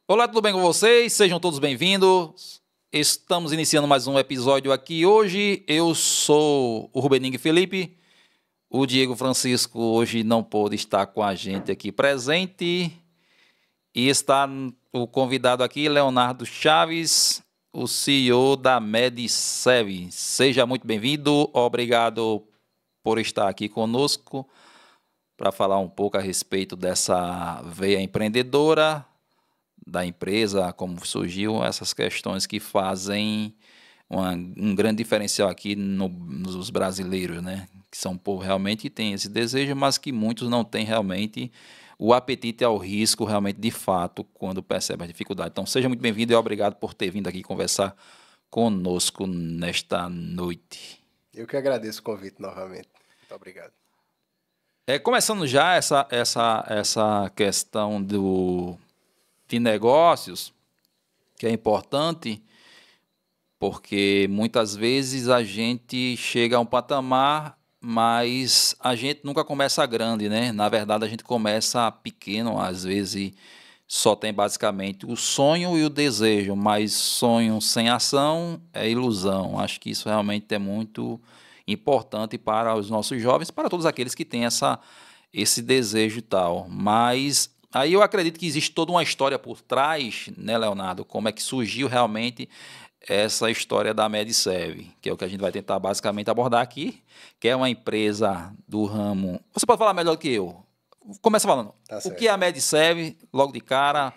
Olá, tudo bem com vocês? Sejam todos bem-vindos. Estamos iniciando mais um episódio aqui hoje. Eu sou o Rubening Felipe. O Diego Francisco hoje não pôde estar com a gente aqui presente. E está o convidado aqui, Leonardo Chaves, o CEO da MedServe. Seja muito bem-vindo. Obrigado por estar aqui conosco para falar um pouco a respeito dessa veia empreendedora da empresa, como surgiu, essas questões que fazem um grande diferencial aqui nos brasileiros, né? Que são um povo realmente que tem esse desejo, mas que muitos não têm realmente o apetite ao risco, realmente, de fato, quando percebem a dificuldade. Então, seja muito bem-vindo e obrigado por ter vindo aqui conversar conosco nesta noite. Eu que agradeço o convite novamente. Muito obrigado. Começando já essa questão de negócios, que é importante, porque muitas vezes a gente chega a um patamar, mas a gente nunca começa grande, né? Na verdade, a gente começa pequeno, às vezes só tem basicamente o sonho e o desejo, mas sonho sem ação é ilusão. Acho que isso realmente é muito importante para os nossos jovens, para todos aqueles que têm esse desejo e tal. Mas aí eu acredito que existe toda uma história por trás, né, Leonardo? Como é que surgiu realmente essa história da MedServe, que é o que a gente vai tentar basicamente abordar aqui, que é uma empresa do ramo... Você pode falar melhor do que eu. Começa falando. Tá O certo. que é a MedServe, logo de cara,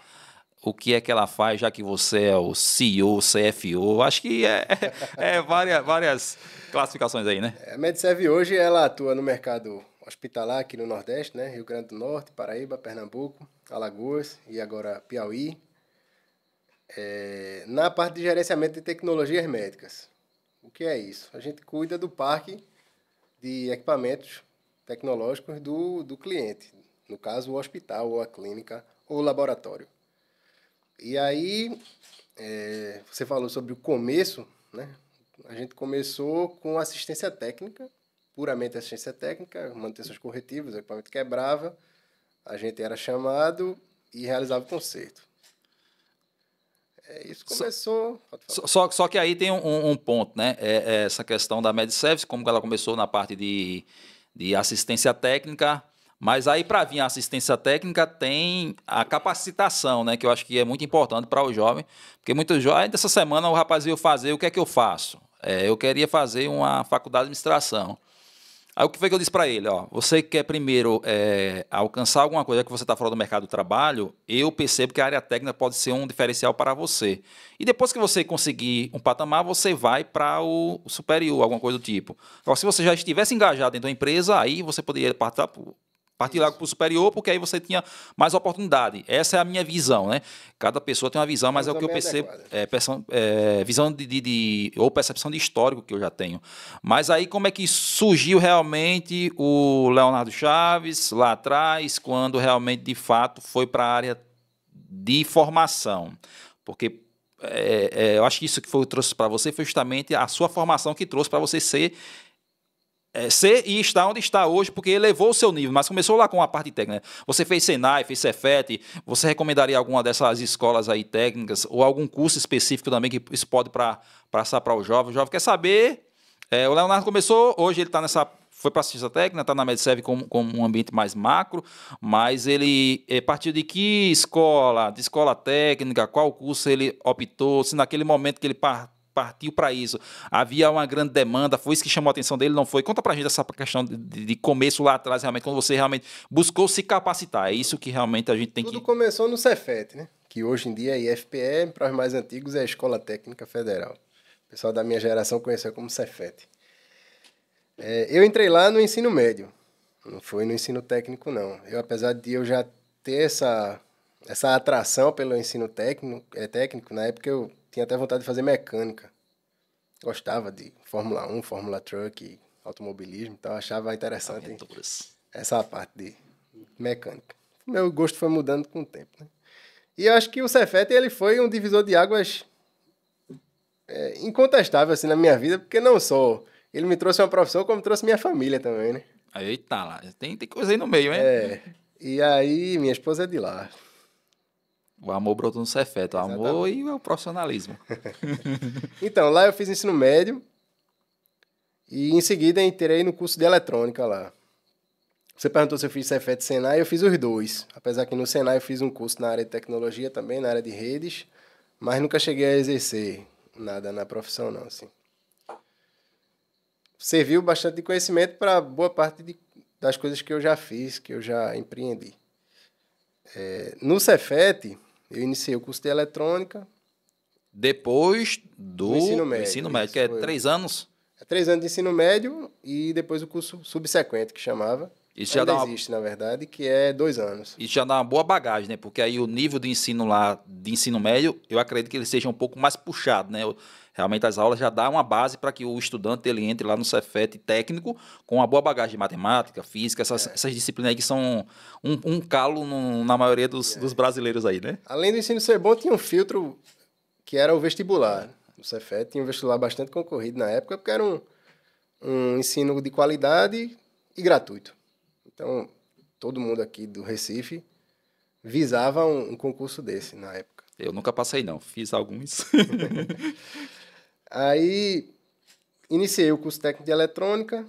o que é que ela faz, já que você é o CEO, CFO, acho que é várias classificações aí, né? A MedServe hoje ela atua no mercado hospitalar aqui no Nordeste, né? Rio Grande do Norte, Paraíba, Pernambuco, Alagoas e agora Piauí. Na parte de gerenciamento de tecnologias médicas. O que é isso? A gente cuida do parque de equipamentos tecnológicos do cliente. No caso, o hospital, ou a clínica, ou o laboratório. E aí, você falou sobre o começo, né? A gente começou com assistência técnica, puramente assistência técnica, manutenções corretivas, o equipamento quebrava, a gente era chamado e realizava o conserto. Isso começou... Só que aí tem um ponto, né? Essa questão da MedService, como ela começou na parte de assistência técnica, mas aí para vir a assistência técnica tem a capacitação, né? Que eu acho que é muito importante para o jovem, porque muitos jovens, essa semana o rapaz veio fazer, o que é que eu faço? Eu queria fazer uma faculdade de administração. Aí o que foi que eu disse para ele? Ó, você quer primeiro alcançar alguma coisa que você está fora do mercado do trabalho, eu percebo que a área técnica pode ser um diferencial para você. E depois que você conseguir um patamar, você vai para o superior, alguma coisa do tipo. Agora, se você já estivesse engajado dentro da empresa, aí você poderia partir logo para o superior, porque aí você tinha mais oportunidade. Essa é a minha visão, né? Cada pessoa tem uma visão, mas é o que eu percebo, visão ou percepção de histórico que eu já tenho. Mas aí como é que surgiu realmente o Leonardo Chaves lá atrás, quando realmente, de fato, foi para a área de formação? Porque eu acho que isso que trouxe para você foi justamente a sua formação que trouxe para você ser e estar onde está hoje, porque elevou o seu nível, mas começou lá com a parte técnica. Você fez Senai, fez Cefet, você recomendaria alguma dessas escolas aí técnicas, ou algum curso específico também, que isso pode passar para o jovem? O jovem quer saber. O Leonardo começou, hoje ele foi para a assistência técnica, está na MedServe como um ambiente mais macro, mas ele partiu de que escola? De escola técnica, qual curso ele optou, se naquele momento que ele partiu para isso, havia uma grande demanda, foi isso que chamou a atenção dele, não foi? Conta pra gente essa questão de começo lá atrás, realmente, quando você realmente buscou se capacitar, é isso que realmente a gente tem Tudo começou no Cefet, né? Que hoje em dia é IFPE, para os mais antigos é a Escola Técnica Federal. O pessoal da minha geração conheceu como Cefet. Eu entrei lá no ensino médio, não foi no ensino técnico, não. Apesar de eu já ter essa atração pelo ensino técnico, na época eu tinha até vontade de fazer mecânica. Gostava de Fórmula 1, Fórmula Truck, automobilismo, então achava interessante essa parte de mecânica. Meu gosto foi mudando com o tempo, né? E eu acho que o Cefet ele foi um divisor de águas incontestável assim na minha vida, porque não só ele me trouxe uma profissão, como trouxe minha família também, né? Eita lá, tem coisa aí no meio, hein? E aí, minha esposa é de lá. O amor brotou no Cefete, o amor Exatamente. e o profissionalismo. Então, lá eu fiz ensino médio e em seguida entrei no curso de eletrônica lá. Você perguntou se eu fiz Cefet e Senai, eu fiz os dois. Apesar que no Senai eu fiz um curso na área de tecnologia também, na área de redes, mas nunca cheguei a exercer nada na profissão, não, assim. Serviu bastante de conhecimento para boa parte das coisas que eu já fiz, que eu já empreendi. No Cefet, eu iniciei o curso de eletrônica. Depois do Ensino médio, ensino médio, isso, que é foi 3 anos. 3 anos de ensino médio e depois o curso subsequente, que chamava. Isso já Ainda dá uma, existe, na verdade, que é 2 anos. isso já dá uma boa bagagem, né? Porque aí o nível de ensino lá, de ensino médio, eu acredito que ele seja um pouco mais puxado, né? Realmente as aulas já dão uma base para que o estudante ele entre lá no Cefet técnico com uma boa bagagem de matemática, física, essas disciplinas aí que são um calo na maioria dos brasileiros aí, né? Além do ensino ser bom, tinha um filtro que era o vestibular. O Cefet tinha um vestibular bastante concorrido na época, porque era um ensino de qualidade e gratuito. Então, todo mundo aqui do Recife visava um concurso desse na época. Eu nunca passei, não. Fiz alguns. Aí, iniciei o curso técnico de eletrônica.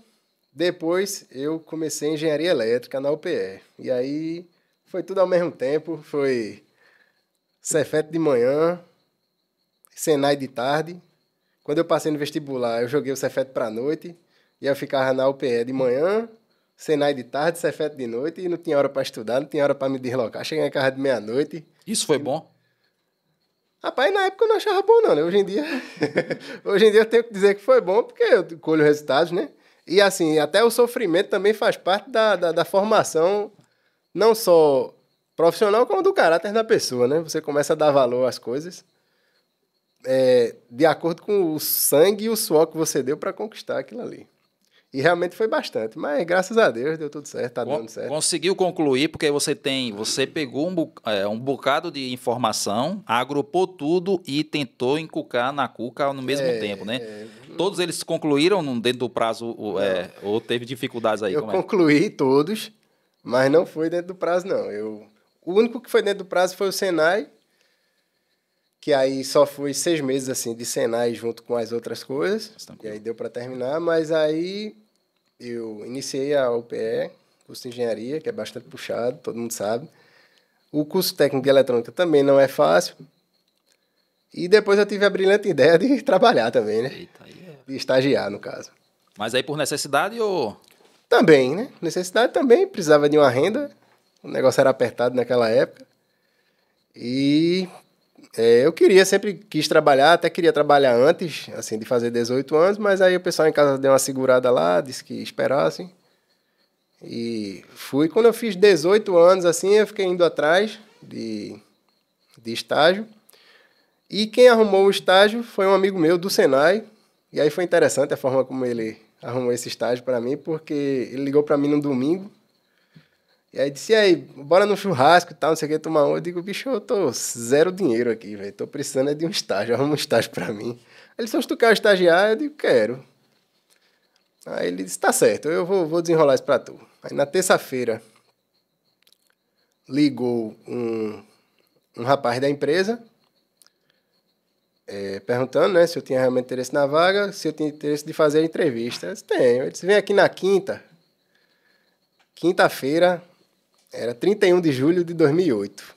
Depois, eu comecei engenharia elétrica na UPE. E aí, foi tudo ao mesmo tempo. Foi Cefet de manhã, Senai de tarde. Quando eu passei no vestibular, eu joguei o Cefet para a noite. E eu ficava na UPE de manhã, Senai de tarde, Cefet de noite. E não tinha hora para estudar, não tinha hora para me deslocar. Cheguei em casa de meia-noite. Isso foi bom? Rapaz, na época eu não achava bom, não, né? Hoje em dia, hoje em dia eu tenho que dizer que foi bom, porque eu colho resultados, né? E assim, até o sofrimento também faz parte da formação, não só profissional, como do caráter da pessoa, né? Você começa a dar valor às coisas de acordo com o sangue e o suor que você deu para conquistar aquilo ali. E realmente foi bastante, mas graças a Deus deu tudo certo, tá dando certo. Conseguiu concluir porque você pegou um bocado de informação, agrupou tudo e tentou encucar na cuca no mesmo tempo, né? Todos eles concluíram dentro do prazo ou teve dificuldades aí? Eu Como é? concluí todos, mas não foi dentro do prazo, não. O único que foi dentro do prazo foi o Senai, que aí só foi 6 meses assim de Senai junto com as outras coisas, e aí deu para terminar, mas aí eu iniciei a UPE, curso de engenharia, que é bastante puxado, todo mundo sabe. O curso técnico de eletrônica também não é fácil. E depois eu tive a brilhante ideia de trabalhar também, né? Eita, aí De estagiar, no caso. Mas aí por necessidade ou... Também, né? Necessidade também, precisava de uma renda. O negócio era apertado naquela época. E eu sempre quis trabalhar, até queria trabalhar antes, assim, de fazer 18 anos, mas aí o pessoal em casa deu uma segurada lá, disse que esperasse. E fui. Quando eu fiz 18 anos, assim, eu fiquei indo atrás de estágio. E quem arrumou o estágio foi um amigo meu do Senai. E aí foi interessante a forma como ele arrumou esse estágio para mim, porque ele ligou para mim num domingo. E aí disse, e aí, bora no churrasco e tal, não sei o que, tomar um. Eu digo, bicho, eu tô zero dinheiro aqui, velho. Tô precisando de um estágio, arruma um estágio para mim. Aí ele disse, se tu quer estagiar, eu digo, quero. Aí ele disse, tá certo, eu vou desenrolar isso pra tu. Aí na terça-feira ligou um rapaz da empresa, perguntando, né, se eu tinha realmente interesse na vaga, se eu tinha interesse de fazer a entrevista. Eu disse, tenho. Ele disse, vem aqui na quinta-feira, era 31 de julho de 2008.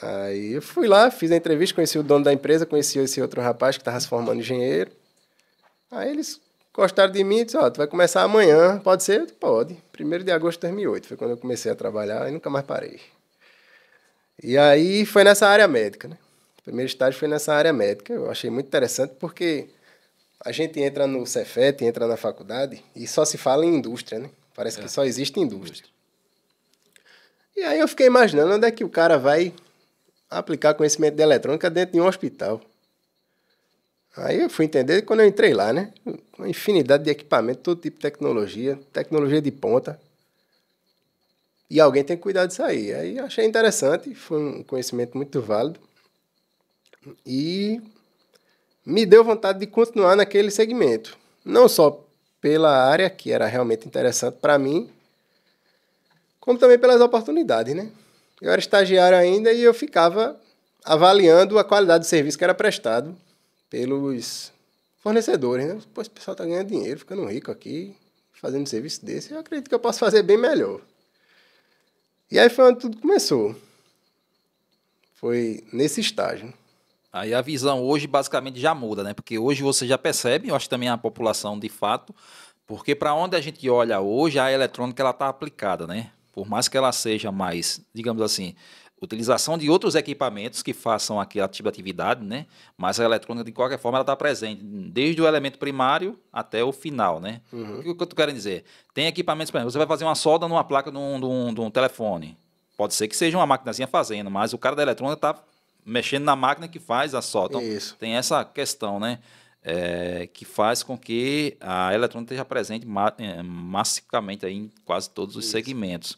Aí eu fui lá, fiz a entrevista, conheci o dono da empresa, conheci esse outro rapaz que estava se formando engenheiro. Aí eles gostaram de mim e disseram, tu vai começar amanhã, pode ser? Pode. 1º de agosto de 2008 foi quando eu comecei a trabalhar e nunca mais parei. E aí foi nessa área médica, né? O primeiro estágio foi nessa área médica. Eu achei muito interessante porque a gente entra no Cefet, entra na faculdade e só se fala em indústria, né? Parece que só existe indústria. E aí eu fiquei imaginando onde é que o cara vai aplicar conhecimento de eletrônica dentro de um hospital. Aí eu fui entender quando eu entrei lá, né? Uma infinidade de equipamento, todo tipo de tecnologia de ponta. E alguém tem que cuidar disso aí. Aí achei interessante, foi um conhecimento muito válido. E me deu vontade de continuar naquele segmento. Não só pela área, que era realmente interessante para mim, como também pelas oportunidades, né? Eu era estagiário ainda e eu ficava avaliando a qualidade do serviço que era prestado pelos fornecedores, né? Pô, esse pessoal tá ganhando dinheiro, ficando rico aqui, fazendo um serviço desse. Eu acredito que eu posso fazer bem melhor. E aí foi onde tudo começou. Foi nesse estágio. Aí a visão hoje basicamente já muda, né? Porque hoje você já percebe, eu acho que também a população de fato, porque para onde a gente olha hoje, a eletrônica ela está aplicada, né? Por mais que ela seja mais, digamos assim, utilização de outros equipamentos que façam aquele tipo de atividade, né? Mas a eletrônica, de qualquer forma, ela está presente, desde o elemento primário até o final, né? O que eu estou querendo dizer? Tem equipamentos, por exemplo, você vai fazer uma solda numa placa de um telefone. Pode ser que seja uma maquinazinha fazendo, mas o cara da eletrônica está mexendo na máquina que faz a solda. Então, Isso. tem essa questão, né? Que faz com que a eletrônica esteja presente massivamente aí em quase todos os segmentos.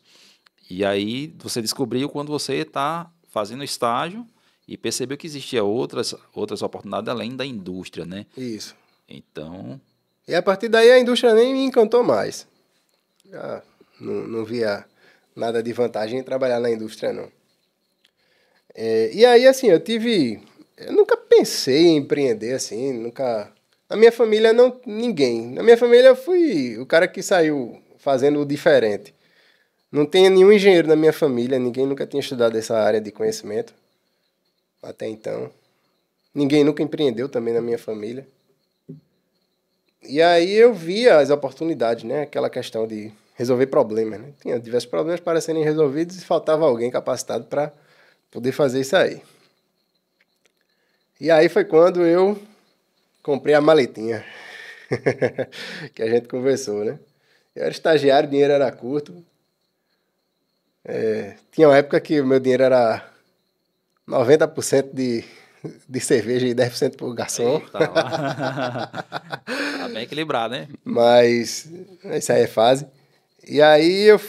E aí você descobriu quando você está fazendo estágio e percebeu que existia outras oportunidades além da indústria, né? Isso. Então, E a partir daí a indústria nem me encantou mais. Já não via nada de vantagem em trabalhar na indústria, não. E aí, assim, eu nunca pensei em empreender, assim, nunca... Na minha família, não, ninguém. Na minha família, eu fui o cara que saiu fazendo o diferente. Não tem nenhum engenheiro na minha família, ninguém nunca tinha estudado essa área de conhecimento até então. Ninguém nunca empreendeu também na minha família. E aí eu via as oportunidades, né? Aquela questão de resolver problemas, né? Tinha diversos problemas para serem resolvidos e faltava alguém capacitado para poder fazer isso aí. E aí foi quando eu comprei a maletinha que a gente conversou, né? Eu era estagiário, o dinheiro era curto. Tinha uma época que o meu dinheiro era 90% de cerveja e 10% por garçom. eita, tá bem equilibrado, né? Mas isso aí é fase. E aí eu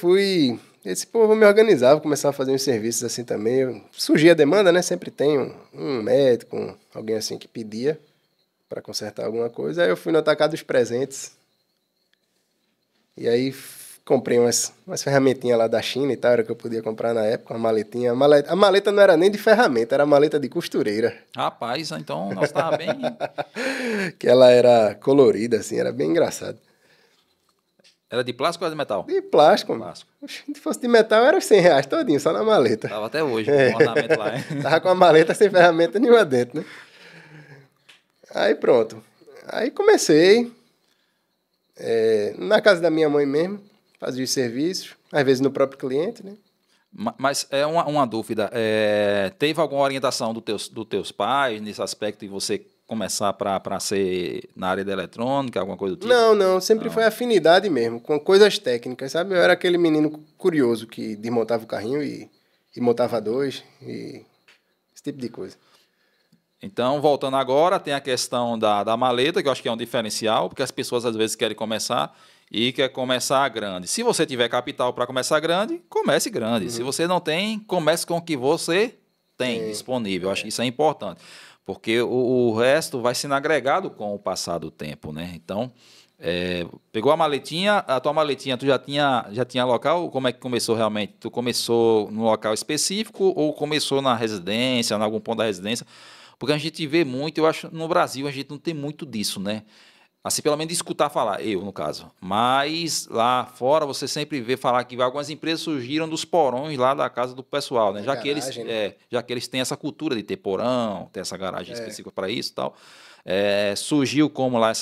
disse, pô, vou me organizar, vou começar a fazer uns serviços assim também. Surgia a demanda, né? Sempre tem um médico, alguém assim que pedia para consertar alguma coisa. Aí eu fui no Atacado dos Presentes. E aí comprei umas ferramentinhas lá da China e tal, era o que eu podia comprar na época, uma maletinha. A maleta não era nem de ferramenta, era maleta de costureira. Rapaz, então nós estava bem. Que ela era colorida, assim, era bem engraçado. Era de plástico ou era de metal? De plástico. Plástico. Se fosse de metal, era R$ 100 todinho, só na maleta. Tava até hoje, com o ornamento lá, hein? Tava com a maleta sem ferramenta nenhuma dentro, né? Aí pronto. Aí comecei, na casa da minha mãe mesmo, fazia os serviços, às vezes no próprio cliente, né? Mas é uma dúvida. Teve alguma orientação dos teus pais nesse aspecto de você começar para ser na área da eletrônica, alguma coisa do tipo? Não, sempre foi afinidade mesmo, com coisas técnicas, sabe? Eu era aquele menino curioso que desmontava o carrinho e montava dois, e esse tipo de coisa. Então, voltando agora, tem a questão da maleta, que eu acho que é um diferencial, porque as pessoas às vezes querem começar e quer começar grande. Se você tiver capital para começar grande, comece grande. Se você não tem, comece com o que você tem disponível. Eu acho que isso é importante, porque o resto vai sendo agregado com o passar do tempo, né? Então, pegou a tua maletinha, tu já tinha local? Como é que começou realmente? Tu começou num local específico ou começou na residência, em algum ponto da residência? Porque a gente vê muito, eu acho, no Brasil a gente não tem muito disso, né? Assim, pelo menos de escutar falar, eu no caso. Mas lá fora você sempre vê falar que algumas empresas surgiram dos porões lá da casa do pessoal, né? Garagem, né? Já que eles têm essa cultura de ter porão, ter essa garagem específica para isso e tal. Surgiu como lá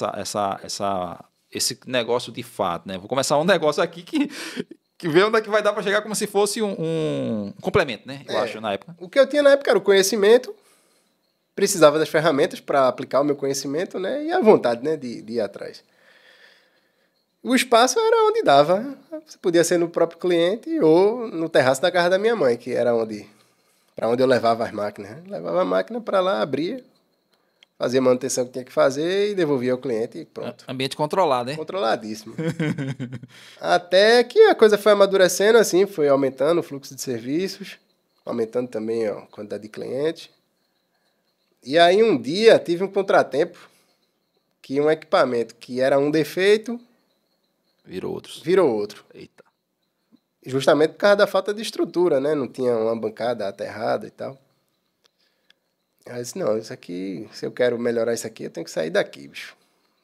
esse negócio de fato, né? Vou começar um negócio aqui que vê onde é que vai dar para chegar como se fosse um complemento, né? Eu acho, na época. O que eu tinha na época era o conhecimento, precisava das ferramentas para aplicar o meu conhecimento, né? E a vontade, né, de ir atrás. O espaço era onde dava. Você podia ser no próprio cliente ou no terraço da casa da minha mãe, que era para onde eu levava as máquinas. Né? Levava a máquina para lá, abria, fazia a manutenção que tinha que fazer e devolvia ao cliente e pronto. Ambiente controlado, né? Controladíssimo. Até que a coisa foi amadurecendo, assim, foi aumentando o fluxo de serviços, aumentando também a quantidade de clientes. E aí um dia tive um contratempo que um equipamento que era um defeito Virou outros. virou outro. Eita. Justamente por causa da falta de estrutura, né? Não tinha uma bancada aterrada e tal. Aí eu disse, não, isso aqui, se eu quero melhorar isso aqui, eu tenho que sair daqui, bicho.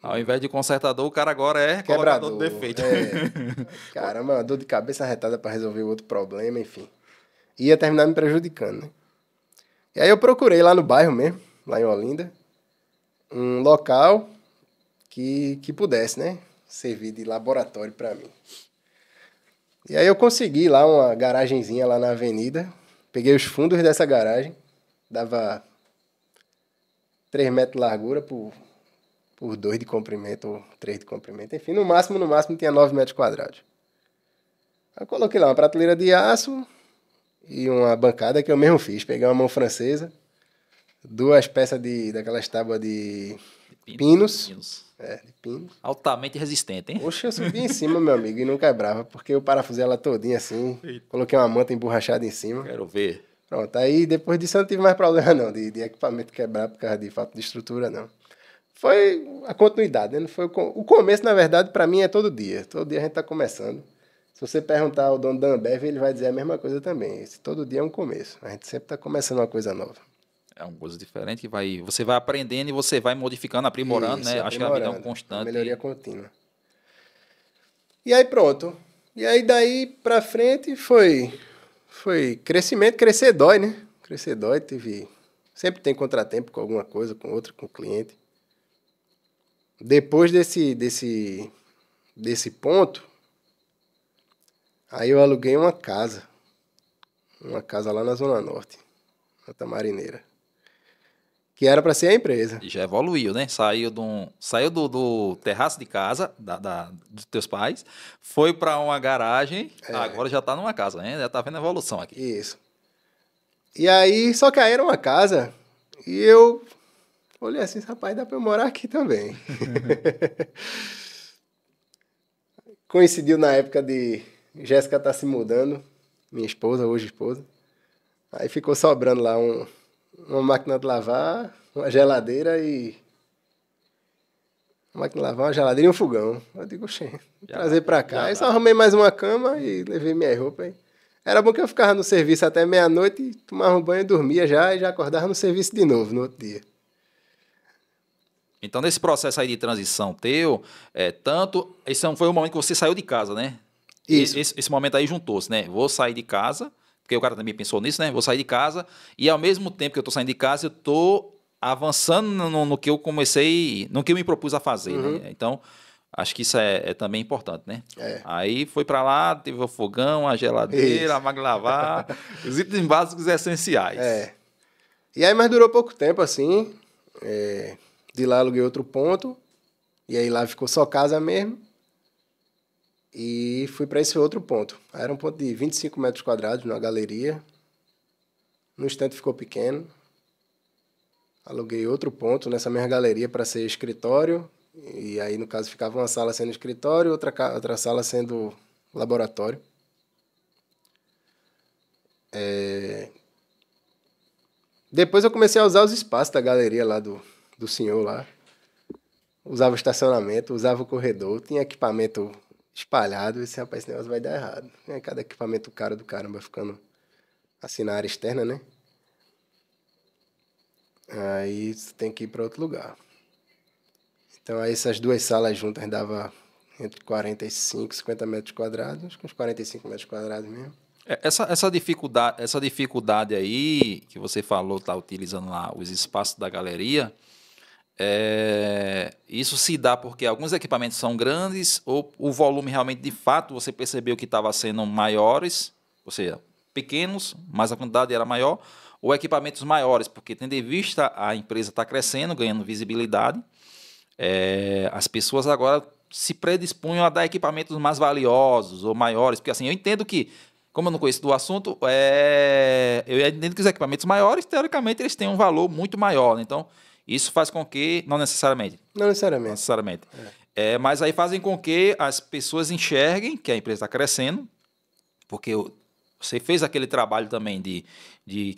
Ao invés de consertador, o cara agora é Quebrador. colocador de defeito. Caramba, uma dor de cabeça arretada para resolver outro problema, enfim. Ia terminar me prejudicando, né? E aí eu procurei lá no bairro mesmo, lá em Olinda, um local que pudesse, né? Servir de laboratório para mim. E aí eu consegui lá uma garagenzinha lá na avenida. Peguei os fundos dessa garagem. Dava 3 metros de largura por 2 de comprimento ou 3 de comprimento. Enfim, no máximo tinha 9 metros quadrados. Aí eu coloquei lá uma prateleira de aço e uma bancada que eu mesmo fiz. Peguei uma mão francesa, 2 peças daquelas tábuas de pinos. De pinos. Altamente resistente, hein? Oxe, eu subi em cima, meu amigo, e não quebrava, porque eu parafusei ela todinha assim, coloquei uma manta emborrachada em cima. Quero ver. Pronto, aí depois disso eu não tive mais problema não, de equipamento quebrar por causa de falta de estrutura, não. Foi a continuidade, né? Não foi o começo, na verdade, para mim é todo dia. Todo dia a gente tá começando. Se você perguntar ao dono da Ambev, ele vai dizer a mesma coisa também. Todo dia é um começo. A gente sempre tá começando uma coisa nova. É uma coisa diferente que você vai aprendendo e você vai modificando, aprimorando, Isso, né? Acho que a vida é um constante. Uma melhoria contínua. E aí pronto. E aí daí pra frente foi crescimento. Crescer dói, né? Crescer dói. Sempre tem contratempo com alguma coisa, com outra, com o cliente. Depois desse ponto, aí eu aluguei uma casa. Uma casa lá na Zona Norte, na Tamarineira. Que era para ser a empresa. E já evoluiu, né? Saiu do terraço de casa dos teus pais, foi para uma garagem, agora já está numa casa, né? Já está vendo a evolução aqui. Isso. E aí, só que aí era uma casa e eu olhei assim, rapaz, dá para eu morar aqui também. Coincidiu na época de Jéssica estar se mudando, minha esposa, hoje esposa. Aí ficou sobrando lá uma máquina de lavar, uma geladeira e... Uma máquina de lavar, uma geladeira e um fogão. Eu digo, vou trazer pra cá. Aí só arrumei mais uma cama e levei minha roupa aí. Era bom que eu ficava no serviço até meia-noite, tomava um banho, dormia já e já acordava no serviço de novo no outro dia. Então, nesse processo aí de transição teu, esse foi o momento que você saiu de casa, né? Isso. Esse momento aí juntou-se, né? Vou sair de casa, porque o cara também pensou nisso, né? Vou sair de casa e ao mesmo tempo que eu tô saindo de casa, eu tô avançando no que eu comecei, no que eu me propus a fazer, né? Então, acho que isso é também importante, né? Aí foi para lá, teve o fogão, a geladeira, a máquina de lavar, os itens básicos essenciais. E aí, mas durou pouco tempo, assim. De lá aluguei outro ponto. E aí lá ficou só casa mesmo. E fui para esse outro ponto. Aí era um ponto de 25 metros quadrados, numa galeria. No instante ficou pequeno. Aluguei outro ponto nessa mesma galeria para ser escritório. E aí, no caso, ficava uma sala sendo escritório, outra sala sendo laboratório. Depois eu comecei a usar os espaços da galeria lá do senhor lá. Usava o estacionamento, usava o corredor, tinha equipamento espalhado. Esse rapaz, esse negócio vai dar errado. Cada equipamento caro do caramba ficando assim na área externa, né? Aí você tem que ir para outro lugar. Então, aí essas duas salas juntas dava entre 45 e 50 metros quadrados, acho que uns 45 metros quadrados mesmo. Essa dificuldade aí que você falou, tá utilizando lá os espaços da galeria, isso se dá porque alguns equipamentos são grandes ou o volume realmente, de fato, você percebeu que estava sendo maiores, ou seja, pequenos, mas a quantidade era maior, ou equipamentos maiores, porque tendo em vista a empresa está crescendo, ganhando visibilidade, as pessoas agora se predispunham a dar equipamentos mais valiosos ou maiores, porque assim, eu entendo que, como eu não conheço do assunto, eu entendo que os equipamentos maiores, teoricamente, eles têm um valor muito maior, né? Então, isso faz com que, não necessariamente, mas aí fazem com que as pessoas enxerguem que a empresa está crescendo, porque você fez aquele trabalho também que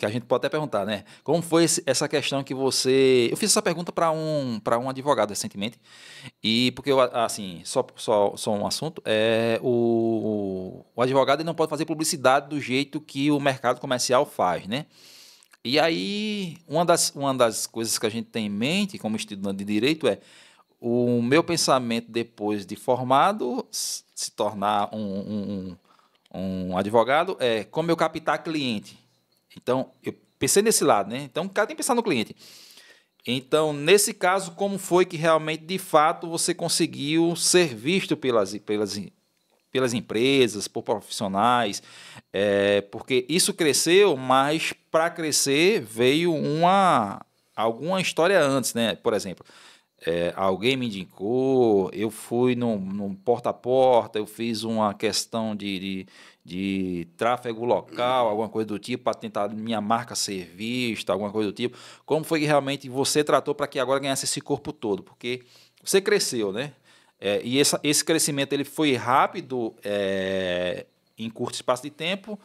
a gente pode até perguntar, né? Como foi essa questão que você... Eu fiz essa pergunta para um advogado recentemente, e porque, assim, só um assunto, o advogado ele não pode fazer publicidade do jeito que o mercado comercial faz, né? E aí, uma das coisas que a gente tem em mente como estudante de direito é o meu pensamento depois de formado, se tornar um advogado, é como eu captar cliente. Então, eu pensei nesse lado, né? Então, o cara tem que pensar no cliente. Então, nesse caso, como foi que realmente, de fato, você conseguiu ser visto pelas empresas, por profissionais? Porque isso cresceu, mas para crescer veio alguma história antes, né? Por exemplo, alguém me indicou, eu fui num porta a porta, eu fiz uma questão de tráfego local, alguma coisa do tipo, para tentar minha marca ser vista, alguma coisa do tipo. Como foi que realmente você tratou para que agora ganhasse esse corpo todo? Porque você cresceu, né? E esse crescimento ele foi rápido, em curto espaço de tempo,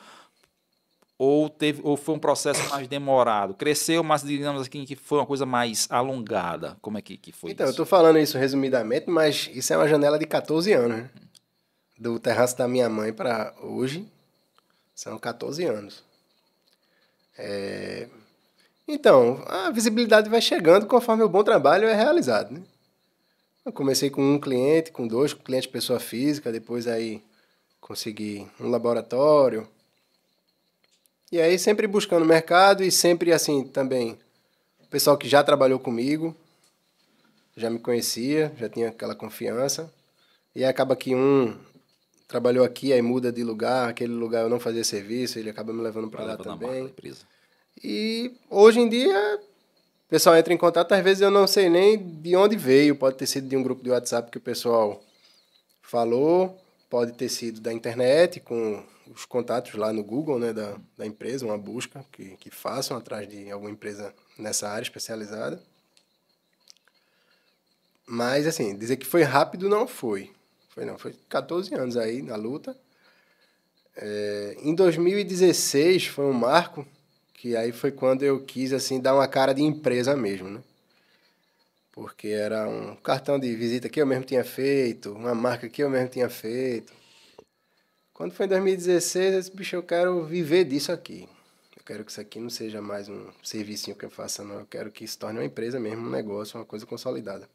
ou foi um processo mais demorado? Cresceu, mas digamos assim que foi uma coisa mais alongada. Como é que foi Então, eu isso? estou falando isso resumidamente, mas isso é uma janela de 14 anos, né? Do terraço da minha mãe para hoje, são 14 anos. Então, a visibilidade vai chegando conforme o bom trabalho é realizado, né? Eu comecei com um cliente, com dois clientes pessoa física, depois aí consegui um laboratório. E aí sempre buscando mercado e sempre assim também, o pessoal que já trabalhou comigo, já me conhecia, já tinha aquela confiança. E aí acaba que um trabalhou aqui, aí muda de lugar, aquele lugar eu não fazia serviço, ele acaba me levando para Vai lá levando a marca da também. empresa. E hoje em dia, o pessoal entra em contato, às vezes eu não sei nem de onde veio, pode ter sido de um grupo de WhatsApp que o pessoal falou, pode ter sido da internet, com os contatos lá no Google, né, da empresa, uma busca que façam atrás de alguma empresa nessa área especializada. Mas, assim, dizer que foi rápido não foi. Foi 14 anos aí na luta. Em 2016 foi um marco, que aí foi quando eu quis, assim, dar uma cara de empresa mesmo, né? Porque era um cartão de visita que eu mesmo tinha feito, uma marca que eu mesmo tinha feito. Quando foi em 2016, eu disse, bicho, eu quero viver disso aqui. Eu quero que isso aqui não seja mais um servicinho que eu faça, não. Eu quero que se torne uma empresa mesmo, um negócio, uma coisa consolidada.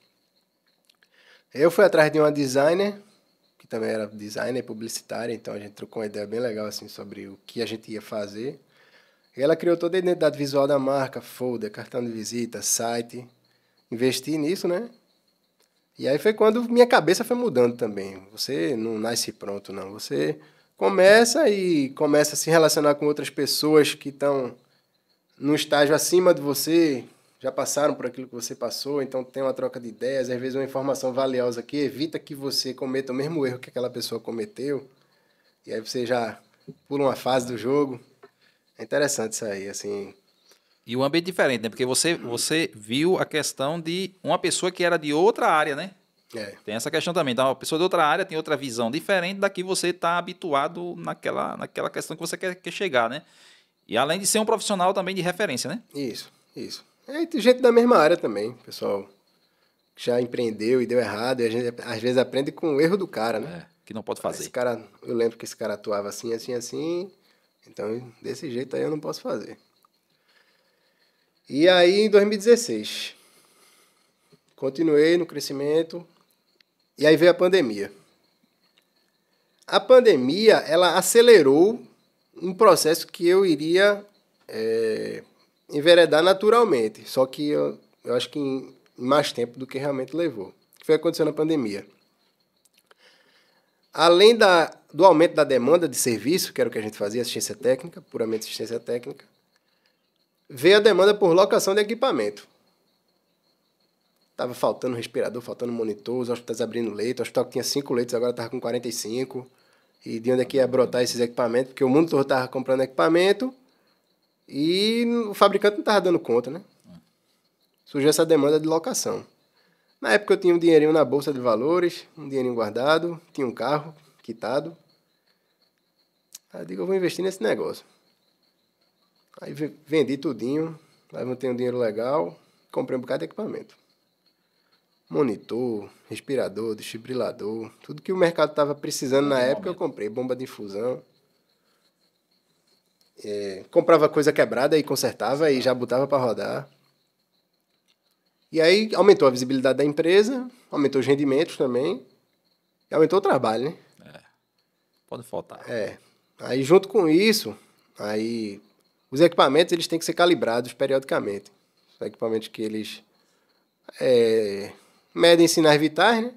Eu fui atrás de uma designer, que também era designer publicitária, então a gente trocou uma ideia bem legal assim sobre o que a gente ia fazer. E ela criou toda a identidade visual da marca, folder, cartão de visita, site. Investi nisso, né? E aí foi quando minha cabeça foi mudando também. Você não nasce pronto, não. Você começa a se relacionar com outras pessoas que estão num estágio acima de você, já passaram por aquilo que você passou, então tem uma troca de ideias, às vezes uma informação valiosa que evita que você cometa o mesmo erro que aquela pessoa cometeu, e aí você já pula uma fase do jogo. É interessante isso aí, assim. E o ambiente diferente, né? Porque você viu a questão de uma pessoa que era de outra área, né? É, Tem essa questão também. Então, uma pessoa de outra área tem outra visão diferente da que você está habituado naquela questão que você quer chegar, né? E além de ser um profissional também de referência, né? isso, isso. É, e tem gente da mesma área também, pessoal que já empreendeu e deu errado, e a gente às vezes aprende com o erro do cara, né? Que não pode Esse fazer. cara, eu lembro que esse cara atuava assim, assim, assim, então desse jeito aí eu não posso fazer. E aí, em 2016, continuei no crescimento, e aí veio a pandemia. A pandemia, ela acelerou um processo que eu iria enveredar naturalmente, só que eu acho que em mais tempo do que realmente levou. O que foi acontecendo na pandemia? Além do aumento da demanda de serviço, que era o que a gente fazia, assistência técnica, puramente assistência técnica, veio a demanda por locação de equipamento. Estava faltando respirador, faltando monitor, os hospitais abrindo leito, o hospital que tinha 5 leitos agora estava com 45. E de onde é que ia brotar esses equipamentos? Porque o mundo todo estava comprando equipamento e o fabricante não estava dando conta, né? Surgiu essa demanda de locação. Na época eu tinha um dinheirinho na bolsa de valores, um dinheirinho guardado, tinha um carro quitado. Aí eu digo, eu vou investir nesse negócio. Aí vendi tudinho, levantei um dinheiro legal, comprei um bocado de equipamento. Monitor, respirador, desfibrilador, tudo que o mercado estava precisando na época eu comprei. Bomba de infusão. Comprava coisa quebrada e consertava e já botava para rodar. E aí aumentou a visibilidade da empresa, aumentou os rendimentos também, e aumentou o trabalho, né? Pode faltar. Aí junto com isso, aí os equipamentos eles têm que ser calibrados periodicamente. Os equipamentos que eles medem sinais vitais, né?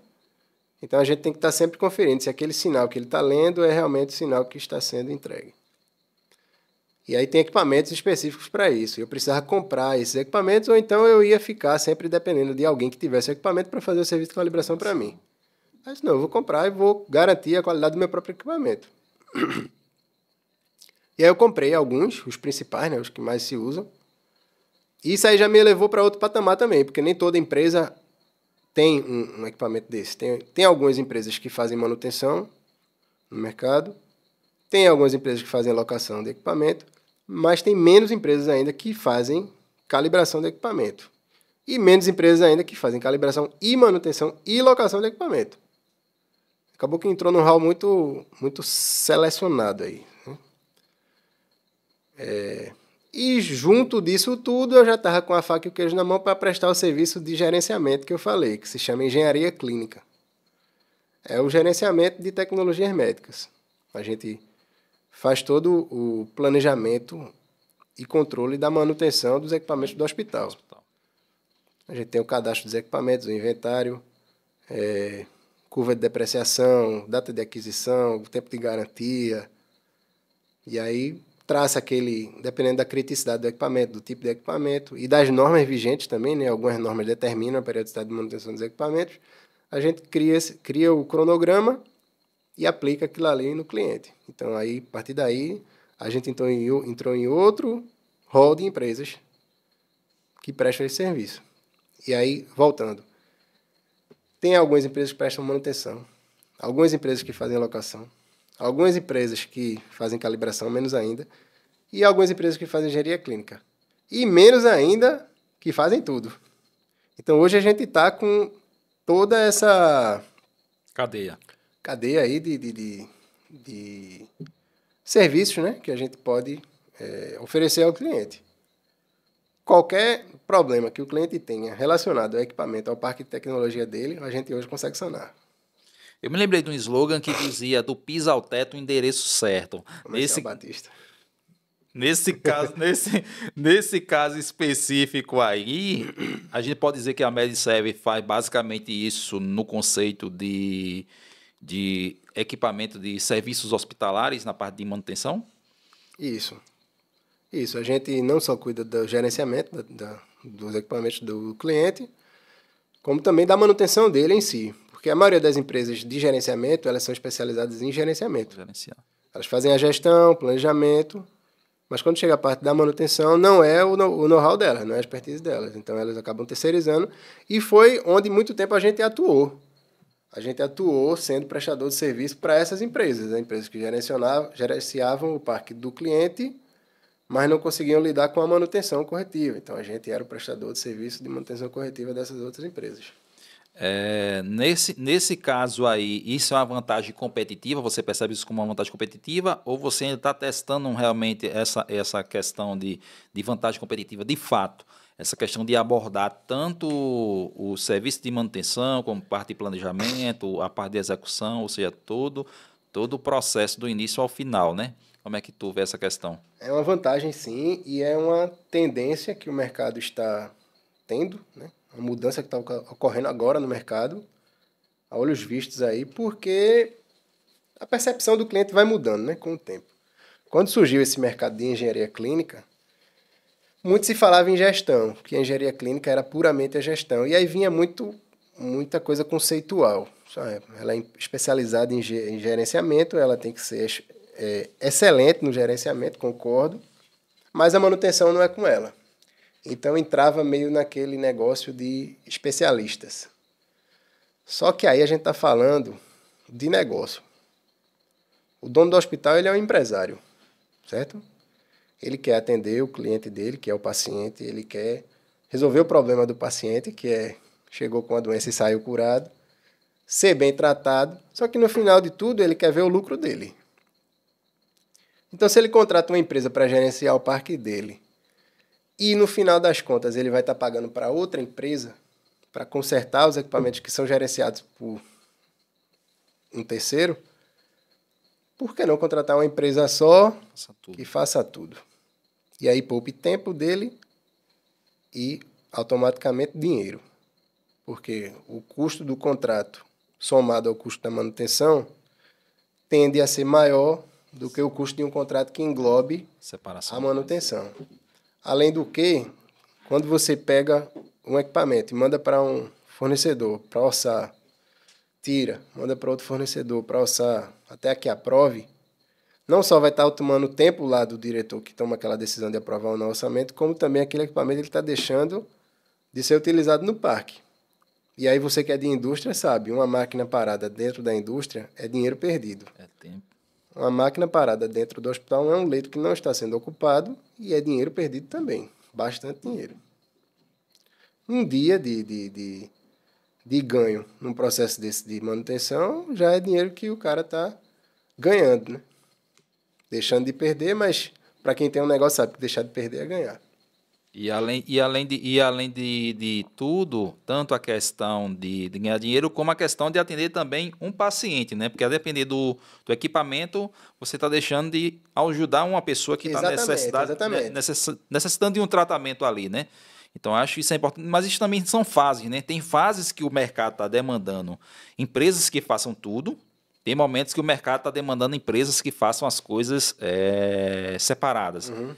Então a gente tem que estar sempre conferindo se aquele sinal que ele está lendo é realmente o sinal que está sendo entregue. E aí tem equipamentos específicos para isso. Eu precisava comprar esses equipamentos ou então eu ia ficar sempre dependendo de alguém que tivesse equipamento para fazer o serviço de calibração para mim. Aí eu disse, não, eu vou comprar e vou garantir a qualidade do meu próprio equipamento. E aí eu comprei alguns, os principais, né, os que mais se usam. E isso aí já me levou para outro patamar também, porque nem toda empresa tem um equipamento desse. Tem algumas empresas que fazem manutenção no mercado, tem algumas empresas que fazem locação de equipamento, mas tem menos empresas ainda que fazem calibração de equipamento. E menos empresas ainda que fazem calibração e manutenção e locação de equipamento. Acabou que entrou num hall muito, muito selecionado aí. E junto disso tudo, eu já estava com a faca e o queijo na mão para prestar o serviço de gerenciamento que eu falei, que se chama engenharia clínica. É o gerenciamento de tecnologias médicas. A gente faz todo o planejamento e controle da manutenção dos equipamentos do hospital. A gente tem o cadastro dos equipamentos, o inventário, curva de depreciação, data de aquisição, tempo de garantia. E aí traça dependendo da criticidade do equipamento, do tipo de equipamento e das normas vigentes também, né? Algumas normas determinam a periodicidade de manutenção dos equipamentos. A gente cria o cronograma e aplica aquilo ali no cliente. Então, aí, a partir daí, a gente entrou em outro hall de empresas que prestam esse serviço. E aí, voltando, tem algumas empresas que prestam manutenção, algumas empresas que fazem locação, algumas empresas que fazem calibração, menos ainda, e algumas empresas que fazem engenharia clínica. E menos ainda que fazem tudo. Então, hoje a gente está com toda essa cadeia aí de serviços, né, que a gente pode oferecer ao cliente. Qualquer problema que o cliente tenha relacionado ao equipamento, ao parque de tecnologia dele, a gente hoje consegue sanar. Eu me lembrei de um slogan que dizia do piso ao teto, o endereço certo. Comercial Batista. Nesse caso específico aí, a gente pode dizer que a MedServe faz basicamente isso no conceito de equipamento de serviços hospitalares na parte de manutenção? Isso. A gente não só cuida do gerenciamento dos equipamentos do cliente, como também da manutenção dele em si. Porque a maioria das empresas de gerenciamento, elas são especializadas em gerenciamento. Elas fazem a gestão, planejamento, mas quando chega a parte da manutenção, não é o know-how delas, não é a expertise delas. Então, elas acabam terceirizando. E foi onde muito tempo a gente atuou. A gente atuou sendo prestador de serviço para essas empresas. As empresas que gerenciavam o parque do cliente, mas não conseguiam lidar com a manutenção corretiva. Então, a gente era o prestador de serviço de manutenção corretiva dessas outras empresas. Nesse caso aí, isso é uma vantagem competitiva? Você percebe isso como uma vantagem competitiva? Ou você ainda está testando realmente essa questão de vantagem competitiva de fato? Essa questão de abordar tanto o serviço de manutenção, como parte de planejamento, a parte de execução, ou seja, todo o processo do início ao final, né? Como é que tu vê essa questão? É uma vantagem, sim, e é uma tendência que o mercado está tendo, né? Uma mudança que está ocorrendo agora no mercado, a olhos vistos aí, porque a percepção do cliente vai mudando, né, com o tempo. Quando surgiu esse mercado de engenharia clínica, muito se falava em gestão, que a engenharia clínica era puramente a gestão, e aí vinha muita coisa conceitual. Ela é especializada em gerenciamento, ela tem que ser excelente no gerenciamento, concordo, mas a manutenção não é com ela. Então entrava meio naquele negócio de especialistas. Só que aí a gente está falando de negócio. O dono do hospital, ele é um empresário, certo? Ele quer atender o cliente dele, que é o paciente, ele quer resolver o problema do paciente, que é chegou com a doença e saiu curado, ser bem tratado, só que no final de tudo ele quer ver o lucro dele. Então, se ele contrata uma empresa para gerenciar o parque dele e no final das contas ele vai estar pagando para outra empresa para consertar os equipamentos que são gerenciados por um terceiro, por que não contratar uma empresa só que faça tudo? E aí poupe tempo dele e automaticamente dinheiro. Porque o custo do contrato somado ao custo da manutenção tende a ser maior do que o custo de um contrato que englobe a manutenção. Além do que, quando você pega um equipamento e manda para um fornecedor para orçar, tira, manda para outro fornecedor para orçar, até que aprove, não só vai estar tomando tempo lá do diretor que toma aquela decisão de aprovar ou não o orçamento, como também aquele equipamento ele está deixando de ser utilizado no parque. E aí você que é de indústria sabe, uma máquina parada dentro da indústria é dinheiro perdido. É tempo. Uma máquina parada dentro do hospital é um leito que não está sendo ocupado e é dinheiro perdido também, bastante dinheiro. Um dia de ganho num processo desse de manutenção já é dinheiro que o cara está ganhando, né? Deixando de perder, mas para quem tem um negócio sabe que deixar de perder é ganhar. E além de tudo, tanto a questão de ganhar dinheiro, como a questão de atender também um paciente, né? Porque a depender do equipamento, você está deixando de ajudar uma pessoa que está necessitando de um tratamento ali, né? Então, acho isso é importante. Mas isso também são fases, né? Tem fases que o mercado está demandando empresas que façam tudo. Tem momentos que o mercado está demandando empresas que façam as coisas separadas. Uhum.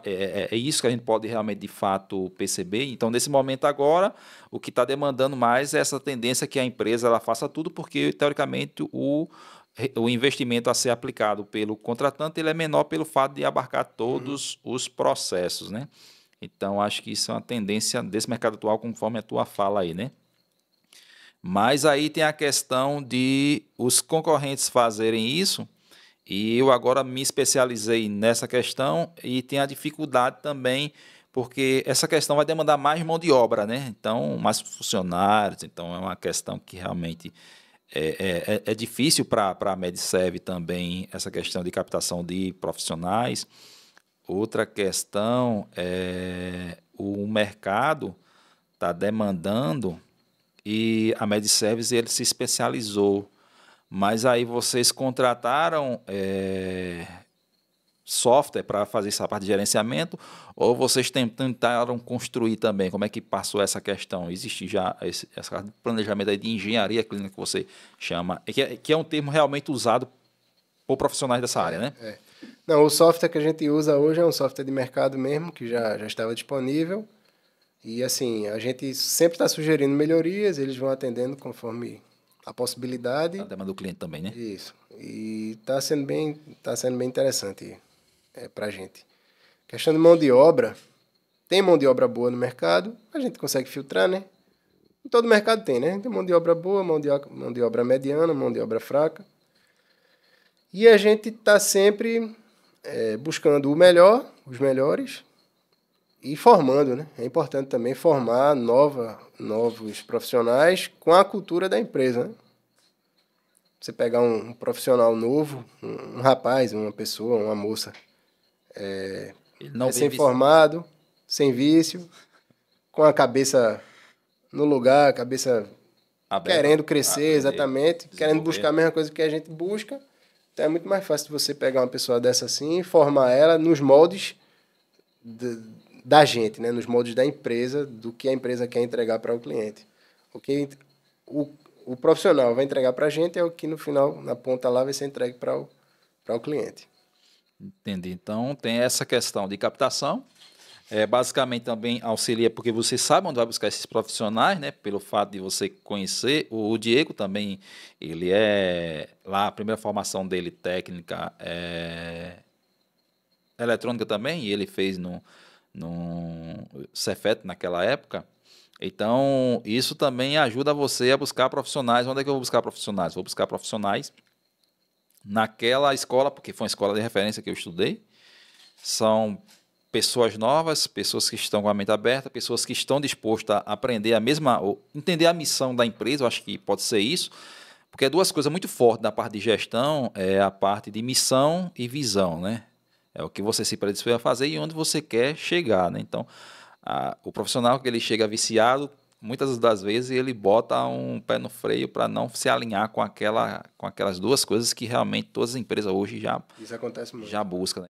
É isso que a gente pode realmente, de fato, perceber. Então, nesse momento agora, o que está demandando mais é essa tendência que a empresa ela faça tudo, porque, teoricamente, o investimento a ser aplicado pelo contratante ele é menor pelo fato de abarcar todos os processos, né? Então, acho que isso é uma tendência desse mercado atual, conforme a tua fala aí, né? Mas aí tem a questão de os concorrentes fazerem isso, e eu agora me especializei nessa questão e tem a dificuldade também, porque essa questão vai demandar mais mão de obra, né? Então, mais funcionários, então é uma questão que realmente é difícil para a MedServ também, essa questão de captação de profissionais. Outra questão é o mercado está demandando e a MedService ele se especializou. Mas aí vocês contrataram software para fazer essa parte de gerenciamento ou vocês tentaram construir também? Como é que passou essa questão? Existe já esse planejamento aí de engenharia clínica que você chama, que é um termo realmente usado por profissionais dessa área, né? Não, o software que a gente usa hoje é um software de mercado mesmo, que já estava disponível. E, assim, a gente sempre está sugerindo melhorias, eles vão atendendo conforme a possibilidade. A demanda do cliente também, né? Isso. E está sendo bem interessante para a gente. Questão de mão de obra, tem mão de obra boa no mercado, a gente consegue filtrar, né? Em todo mercado tem, né? Tem mão de obra boa, mão de obra mediana, mão de obra fraca. E a gente está sempre buscando o melhor, os melhores, e formando, né? É importante também formar novos profissionais com a cultura da empresa, né? Você pegar um profissional novo, um rapaz, uma pessoa, uma moça, recém-formado, sem vício, com a cabeça no lugar, a cabeça querendo crescer, exatamente, querendo buscar a mesma coisa que a gente busca. Então é muito mais fácil você pegar uma pessoa dessa assim e formar ela nos moldes da gente, né? Nos moldes da empresa, do que a empresa quer entregar para o cliente. O que o profissional vai entregar para a gente é o que no final, na ponta lá, vai ser entregue para o cliente. Entendi. Então tem essa questão de captação. Basicamente também auxilia porque você sabe onde vai buscar esses profissionais, né? Pelo fato de você conhecer. O Diego também, ele lá a primeira formação dele técnica eletrônica também, e ele fez no Cefet naquela época. Então, isso também ajuda você a buscar profissionais. Onde é que eu vou buscar profissionais? Vou buscar profissionais naquela escola, porque foi uma escola de referência que eu estudei, são pessoas novas, pessoas que estão com a mente aberta, pessoas que estão dispostas a aprender ou entender a missão da empresa, eu acho que pode ser isso, porque é duas coisas muito fortes da parte de gestão, é a parte de missão e visão, né? É o que você se predispõe a fazer e onde você quer chegar, né? Então, o profissional que ele chega viciado, muitas das vezes ele bota um pé no freio para não se alinhar com aquelas duas coisas que realmente todas as empresas hoje Isso acontece muito. já buscam, né?